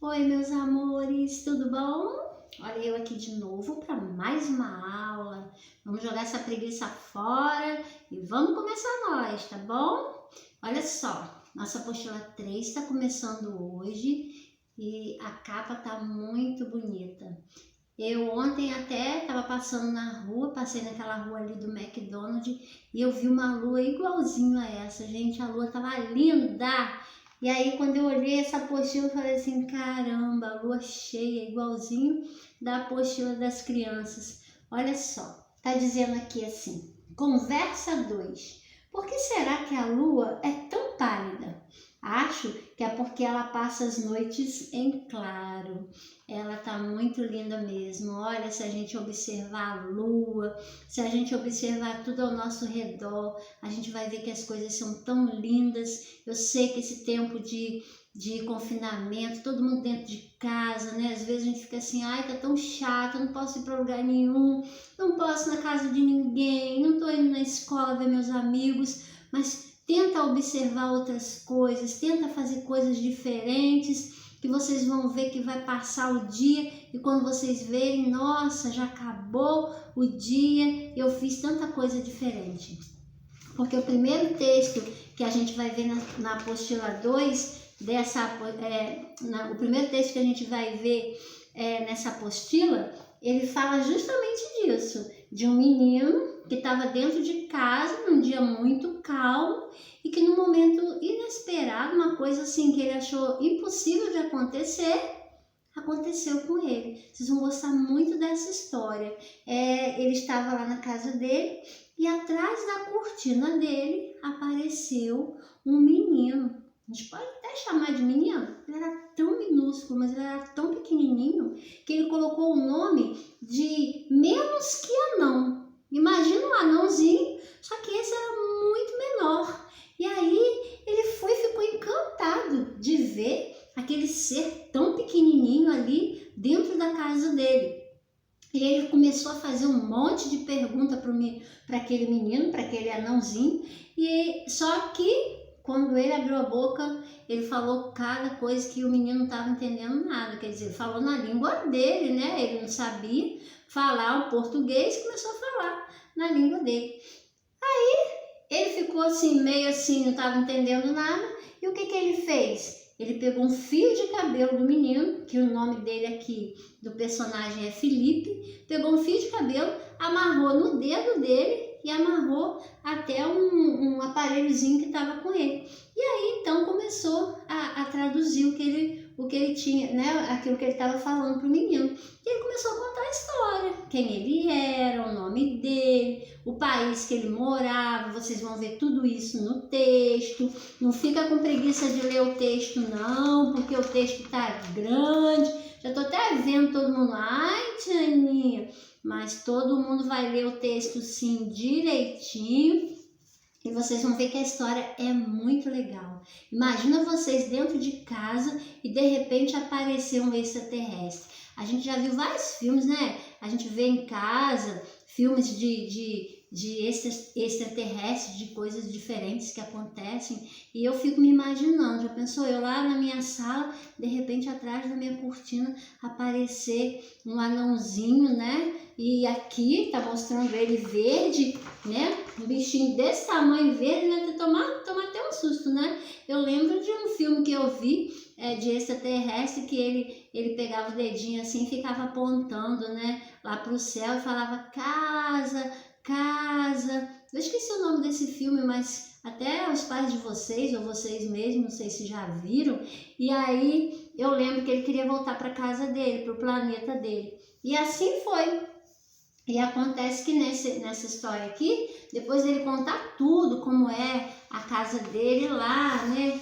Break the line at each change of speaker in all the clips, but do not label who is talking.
Oi, meus amores, tudo bom? Olha eu aqui de novo para mais uma aula. Vamos jogar essa preguiça fora e vamos começar nós, tá bom? Olha só, nossa apostila 3 está começando hoje e a capa tá muito bonita. Eu ontem até estava passando na rua, passei naquela rua ali do McDonald's e eu vi uma lua igualzinho a essa, gente, a lua tava linda! E aí quando eu olhei essa apostila eu falei assim, caramba, a lua cheia, igualzinho da apostila das crianças. Olha só, tá dizendo aqui assim, conversa 2. Por que será que a lua é tão pálida? Acho que é porque ela passa as noites em claro. Ela tá muito linda mesmo. Olha, se a gente observar a lua, se a gente observar tudo ao nosso redor, a gente vai ver que as coisas são tão lindas. Eu sei que esse tempo de confinamento, todo mundo dentro de casa, né? Às vezes a gente fica assim, ai, tá tão chato, eu não posso ir para lugar nenhum, não posso ir na casa de ninguém, não tô indo na escola ver meus amigos, mas tenta observar outras coisas, tenta fazer coisas diferentes, que vocês vão ver que vai passar o dia e quando vocês verem, nossa, já acabou o dia, eu fiz tanta coisa diferente. Porque o primeiro texto que a gente vai ver na apostila 2, o primeiro texto que a gente vai ver nessa apostila, ele fala justamente disso, de um menino que estava dentro de casa num dia muito calmo e que num momento inesperado, uma coisa assim que ele achou impossível de acontecer, aconteceu com ele. Vocês vão gostar muito dessa história. Ele estava lá na casa dele e atrás da cortina dele apareceu um menino. A gente pode até chamar de menino. Ele era tão minúsculo, mas ele era tão pequenininho que ele colocou o nome de menos que anão. Imagina um anãozinho, só que esse era muito menor. E aí ele ficou encantado de ver aquele ser tão pequenininho ali dentro da casa dele. E ele começou a fazer um monte de perguntas para aquele menino, para aquele anãozinho. E só que quando ele abriu a boca, ele falou cada coisa que o menino não estava entendendo nada. Quer dizer, falou na língua dele, né? Ele não sabia falar o português e começou a falar na língua dele. Aí ele ficou assim, meio assim, não estava entendendo nada. E o que ele fez? Ele pegou um fio de cabelo do menino, que o nome dele aqui, do personagem é Felipe, pegou um fio de cabelo, amarrou no dedo dele e amarrou até um aparelhozinho que estava com ele. E aí então começou a traduzir o que ele tinha, né, aquilo que ele estava falando para o menino. E ele começou a contar a história, quem ele era, o nome dele, o país que ele morava. Vocês vão ver tudo isso no texto. Não fica com preguiça de ler o texto não, porque o texto tá grande. Já tô até vendo todo mundo, ai Tianinha, mas todo mundo vai ler o texto sim direitinho. E vocês vão ver que a história é muito legal. Imagina vocês dentro de casa e de repente aparecer um extraterrestre. A gente já viu vários filmes, né? A gente vê em casa filmes de extraterrestres, de coisas diferentes que acontecem. E eu fico me imaginando, já pensou eu lá na minha sala, de repente atrás da minha cortina aparecer um anãozinho, né? E aqui tá mostrando ele verde, né? Um bichinho desse tamanho verde, né? Tomar até um susto, né? Eu lembro de um filme que eu vi de extraterrestre que ele pegava o dedinho assim e ficava apontando, né? Lá pro céu e falava casa, casa. Eu esqueci o nome desse filme, mas até os pais de vocês, ou vocês mesmos, não sei se já viram. E aí eu lembro que ele queria voltar para casa dele, para o planeta dele. E assim foi. E acontece que nessa história aqui, depois dele contar tudo, como é a casa dele lá, né?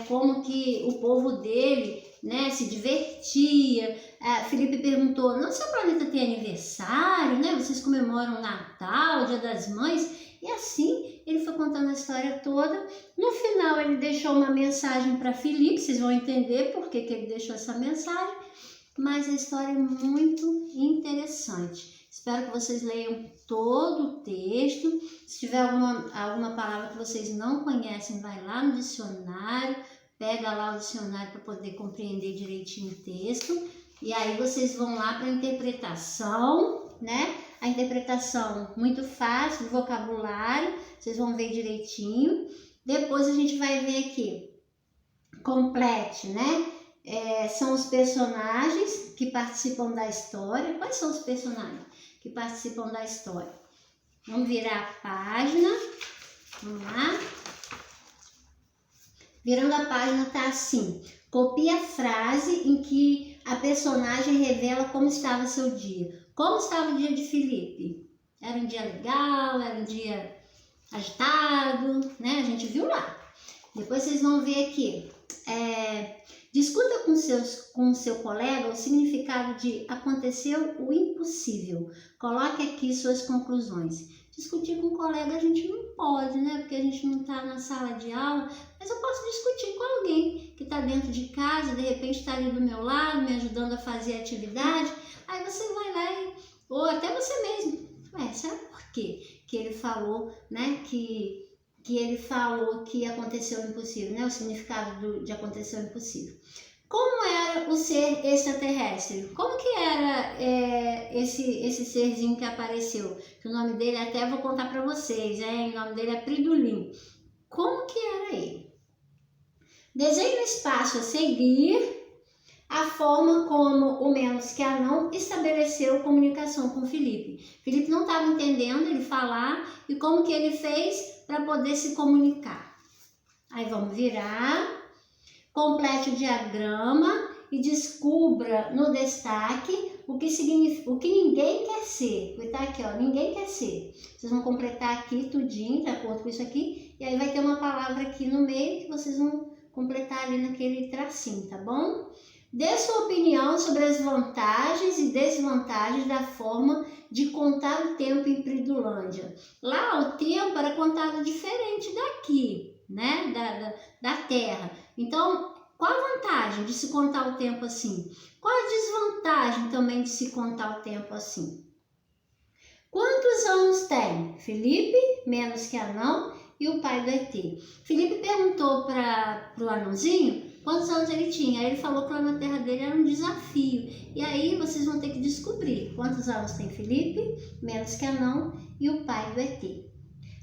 Como que o povo dele, né, se divertia. Felipe perguntou, não, seu planeta tem aniversário, né? Vocês comemoram Natal, Dia das Mães? E assim ele foi contando a história toda. No final ele deixou uma mensagem para Felipe, vocês vão entender por que ele deixou essa mensagem. Mas a história é muito interessante. Espero que vocês leiam todo o texto. Se tiver alguma palavra que vocês não conhecem, vai lá no dicionário, pega lá o dicionário para poder compreender direitinho o texto. E aí vocês vão lá para a interpretação, né? A interpretação muito fácil, do vocabulário, vocês vão ver direitinho. Depois a gente vai ver aqui, complete, né? São os personagens que participam da história. Quais são os personagens que participam da história? Vamos virar a página. Vamos lá. Virando a página tá assim. Copie a frase em que a personagem revela como estava seu dia. Como estava o dia de Felipe? Era um dia legal? Era um dia agitado? Né? A gente viu lá. Depois vocês vão ver aqui. Discuta com seu colega o significado de aconteceu o impossível. Coloque aqui suas conclusões. Discutir com o colega a gente não pode, né? Porque a gente não está na sala de aula, mas eu posso discutir com alguém que está dentro de casa, de repente está ali do meu lado, me ajudando a fazer a atividade. Aí você vai lá ou até você mesmo. Será por quê que ele falou, né? Que ele falou que aconteceu o impossível, né? O significado de acontecer o impossível. Como era o ser extraterrestre? Como que era esse serzinho que apareceu? Que o nome dele até vou contar para vocês, o nome dele é Pridulim. Como que era ele? Desenhe no espaço a seguir a forma como o Menos que Anão estabeleceu comunicação com Felipe. Felipe não estava entendendo ele falar e como que ele fez para poder se comunicar. Aí vamos virar. Complete o diagrama e descubra no destaque o que ninguém quer ser. Tá aqui, ó, ninguém quer ser. Vocês vão completar aqui tudinho, de acordo com isso aqui, e aí vai ter uma palavra aqui no meio que vocês vão completar ali naquele tracinho, tá bom? Dê sua opinião sobre as vantagens e desvantagens da forma de contar o tempo em Pridulândia. Lá o tempo era contado diferente daqui, né, da Terra. Então, qual a vantagem de se contar o tempo assim? Qual a desvantagem também de se contar o tempo assim? Quantos anos tem Felipe, Menos que Anão e o pai do ET? Felipe perguntou para o anãozinho quantos anos ele tinha. Aí ele falou que lá na terra dele era um desafio. E aí vocês vão ter que descobrir quantos anos tem Felipe, Menos que Anão e o pai do ET.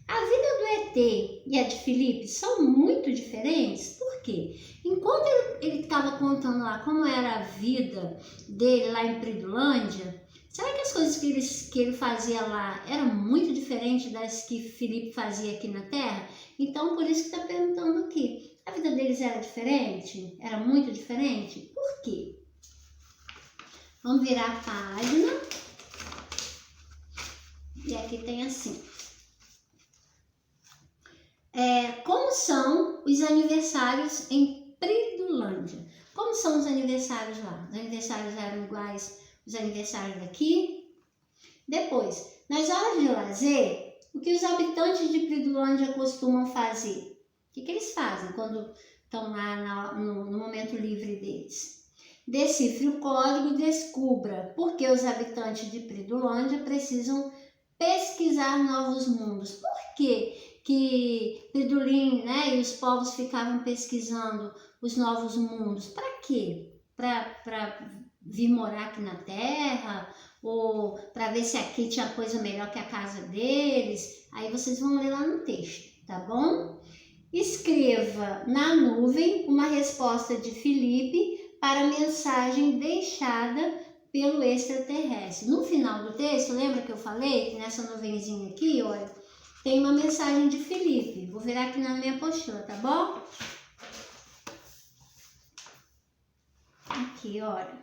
A vida do ET e a de Felipe são muito diferentes. Por quê? Enquanto ele estava contando lá como era a vida dele lá em Pridulândia, será que as coisas que ele fazia lá eram muito diferentes das que Felipe fazia aqui na Terra? Então, por isso que está perguntando aqui. A vida deles era diferente? Era muito diferente? Por quê? Vamos virar a página. E aqui tem assim. Como são os aniversários em Pridulândia? Como são os aniversários lá? Os aniversários eram iguais aos aniversários daqui? Depois, nas horas de lazer, o que os habitantes de Pridulândia costumam fazer? O que eles fazem quando estão lá no momento livre deles? Decifre o código e descubra por que os habitantes de Pridulândia precisam pesquisar novos mundos. Por quê que Pridulim, né, e os povos ficavam pesquisando os novos mundos? Para quê? Para vir morar aqui na Terra? Ou para ver se aqui tinha coisa melhor que a casa deles? Aí vocês vão ler lá no texto, tá bom? Escreva na nuvem uma resposta de Felipe para a mensagem deixada pelo extraterrestre. No final do texto, lembra que eu falei que nessa nuvenzinha aqui, olha, tem uma mensagem de Felipe. Vou virar aqui na minha apostila, tá bom? Aqui, olha.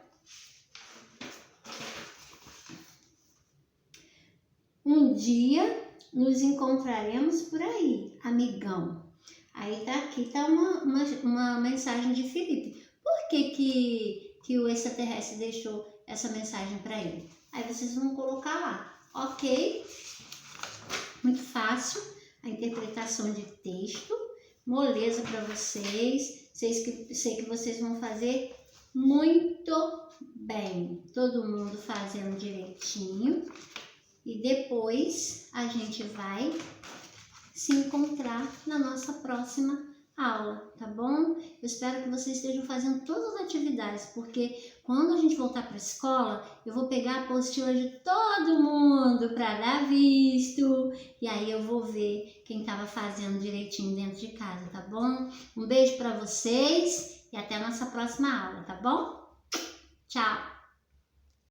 Um dia nos encontraremos por aí, amigão. Aí tá aqui, tá uma mensagem de Felipe. Por que o extraterrestre deixou essa mensagem para ele? Aí vocês vão colocar lá, ok? Muito fácil a interpretação de texto, moleza para vocês. Sei que vocês vão fazer muito bem. Todo mundo fazendo direitinho. E depois a gente vai se encontrar na nossa próxima aula, tá bom? Eu espero que vocês estejam fazendo todas as atividades, porque quando a gente voltar para a escola, eu vou pegar a apostila de todo mundo para dar visto, e aí eu vou ver quem estava fazendo direitinho dentro de casa, tá bom? Um beijo para vocês e até a nossa próxima aula, tá bom? Tchau!